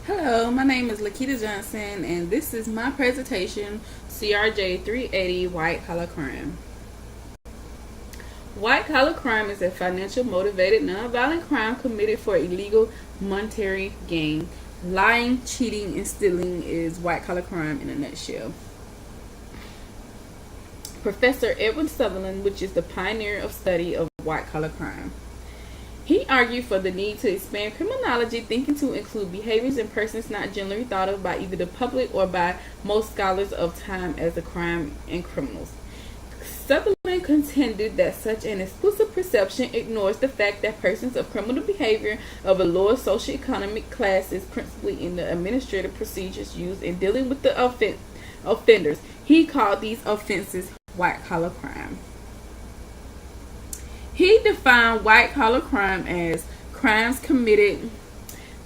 Hello, my name is Lakita Johnson, and this is my presentation, CRJ 380 White Collar Crime. White collar crime is a financial motivated nonviolent crime committed for illegal monetary gain. Lying, cheating, and stealing is white collar crime in a nutshell. Professor Edward Sutherland, which is the pioneer of study of white collar crime. He argued for the need to expand criminology thinking to include behaviors and persons not generally thought of by either the public or by most scholars of time as a crime and criminals. Sutherland contended that such an exclusive perception ignores the fact that persons of criminal behavior of a lower socioeconomic classes, principally in the administrative procedures used in dealing with the offenders. He called these offenses white collar crime. He defined white collar crime as crimes committed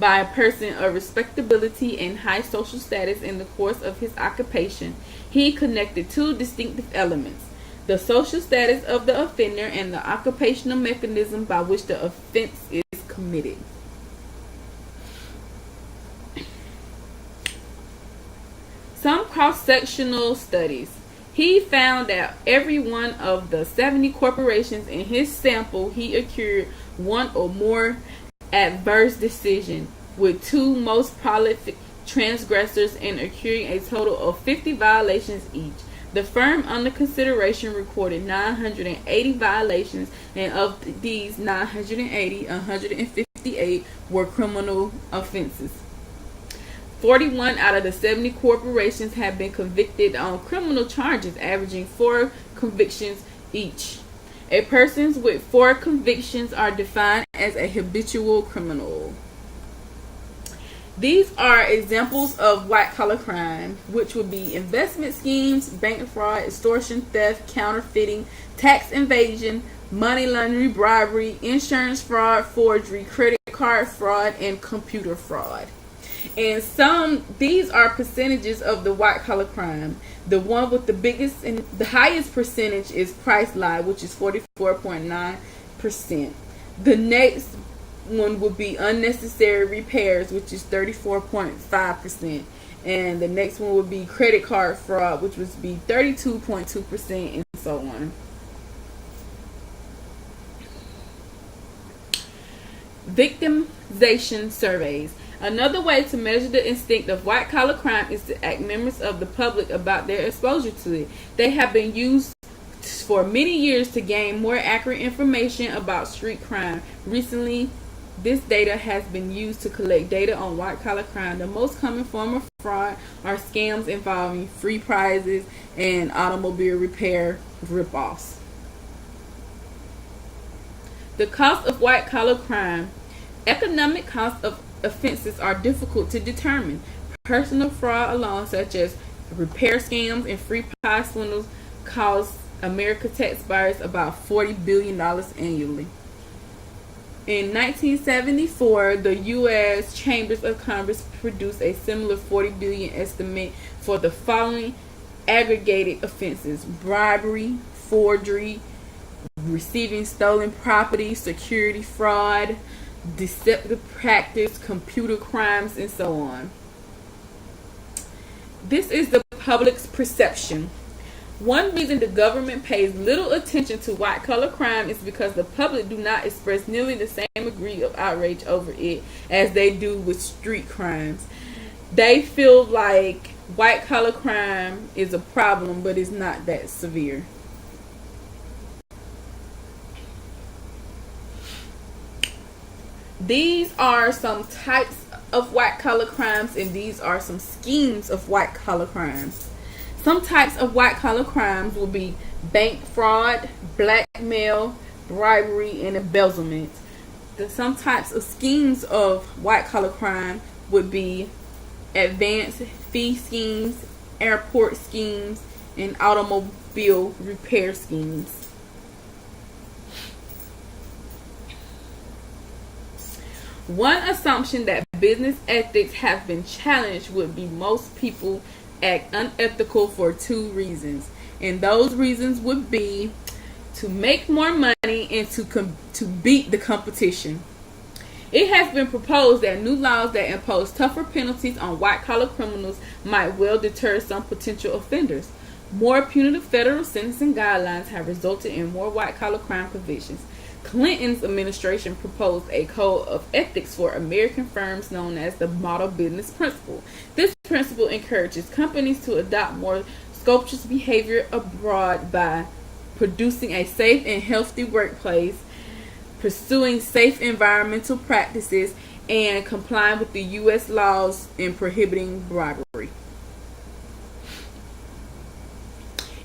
by a person of respectability and high social status in the course of his occupation. He connected two distinctive elements: the social status of the offender and the occupational mechanism by which the offense is committed. Some cross-sectional studies. He found that every one of the 70 corporations in his sample, he occurred one or more adverse decisions, with two most prolific transgressors and occurring a total of 50 violations each. The firm under consideration recorded 980 violations, and of these 980, 158 were criminal offenses. 41 out of the 70 corporations have been convicted on criminal charges, averaging 4 convictions each. A person with 4 convictions are defined as a habitual criminal. These are examples of white-collar crime, which would be investment schemes, bank fraud, extortion, theft, counterfeiting, tax evasion, money laundering, bribery, insurance fraud, forgery, credit card fraud, and computer fraud. And these are percentages of the white collar crime. The one with the biggest and the highest percentage is price lie, which is 44.9%. The next one would be unnecessary repairs, which is 34.5%. And the next one would be credit card fraud, which would be 32.2%, and so on. Victimization surveys. Another way to measure the instinct of white-collar crime is to ask members of the public about their exposure to it. They have been used for many years to gain more accurate information about street crime. Recently, this data has been used to collect data on white-collar crime. The most common form of fraud are scams involving free prizes and automobile repair rip-offs. The cost of white-collar crime. Economic costs of offenses are difficult to determine. Personal fraud alone, such as repair scams and free prize swindles, cost American taxpayers about $40 billion annually. In 1974, the U.S. Chambers of Commerce produced a similar $40 billion estimate for the following aggregated offenses: bribery, forgery, receiving stolen property, security fraud, deceptive practice, computer crimes, and so on. This is the public's perception. One reason the government pays little attention to white-collar crime is because the public do not express nearly the same degree of outrage over it as they do with street crimes. They feel like white-collar crime is a problem, but it's not that severe. These are some types of white-collar crimes, and these are some schemes of white-collar crimes. Some types of white-collar crimes will be bank fraud, blackmail, bribery, and embezzlement. Some types of schemes of white-collar crime would be advance fee schemes, airport schemes, and automobile repair schemes. One assumption that business ethics have been challenged would be most people act unethical for 2 reasons. And those reasons would be to make more money and to beat the competition. It has been proposed that new laws that impose tougher penalties on white-collar criminals might well deter some potential offenders. More punitive federal sentencing guidelines have resulted in more white-collar crime provisions. Clinton's administration proposed a code of ethics for American firms known as the Model Business Principle. This principle encourages companies to adopt more scrupulous behavior abroad by producing a safe and healthy workplace, pursuing safe environmental practices, and complying with the U.S. laws in prohibiting bribery.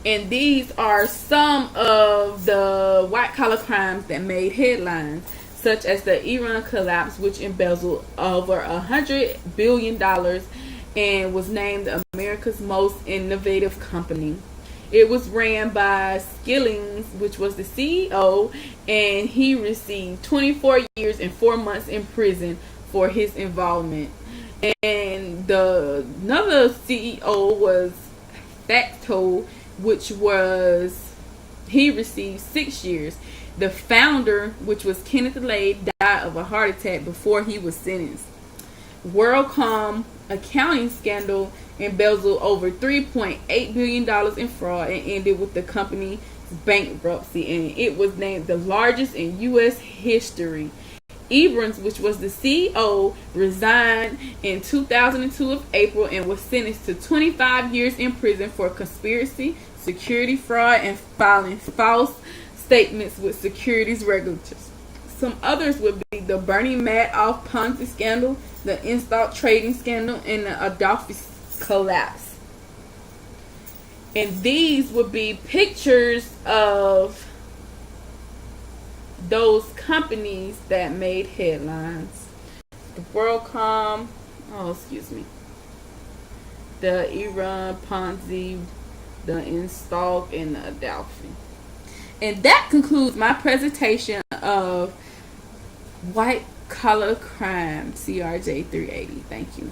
And these are some of the white-collar crimes that made headlines, such as the Enron collapse, which embezzled over $100 billion and was named America's most innovative company. It was ran by Skillings, which was the CEO, and he received 24 years and 4 months in prison for his involvement. And another CEO was Facto, which was, he received 6 years. The founder, which was Kenneth Lay, died of a heart attack before he was sentenced. WorldCom accounting scandal embezzled over $3.8 billion in fraud and ended with the company's bankruptcy, and it was named the largest in U.S. history. Ebrons, which was the CEO, resigned in 2002 of April and was sentenced to 25 years in prison for conspiracy, security fraud, and filing false statements with securities regulators. Some others would be the Bernie Madoff Ponzi scandal, the in-stock trading scandal, and the Adobe collapse. And these would be pictures of those companies that made headlines. The WorldCom, the Enron, Ponzi, the in-stock, and the Adobe. And that concludes my presentation of white collar crime, CRJ 380. Thank you.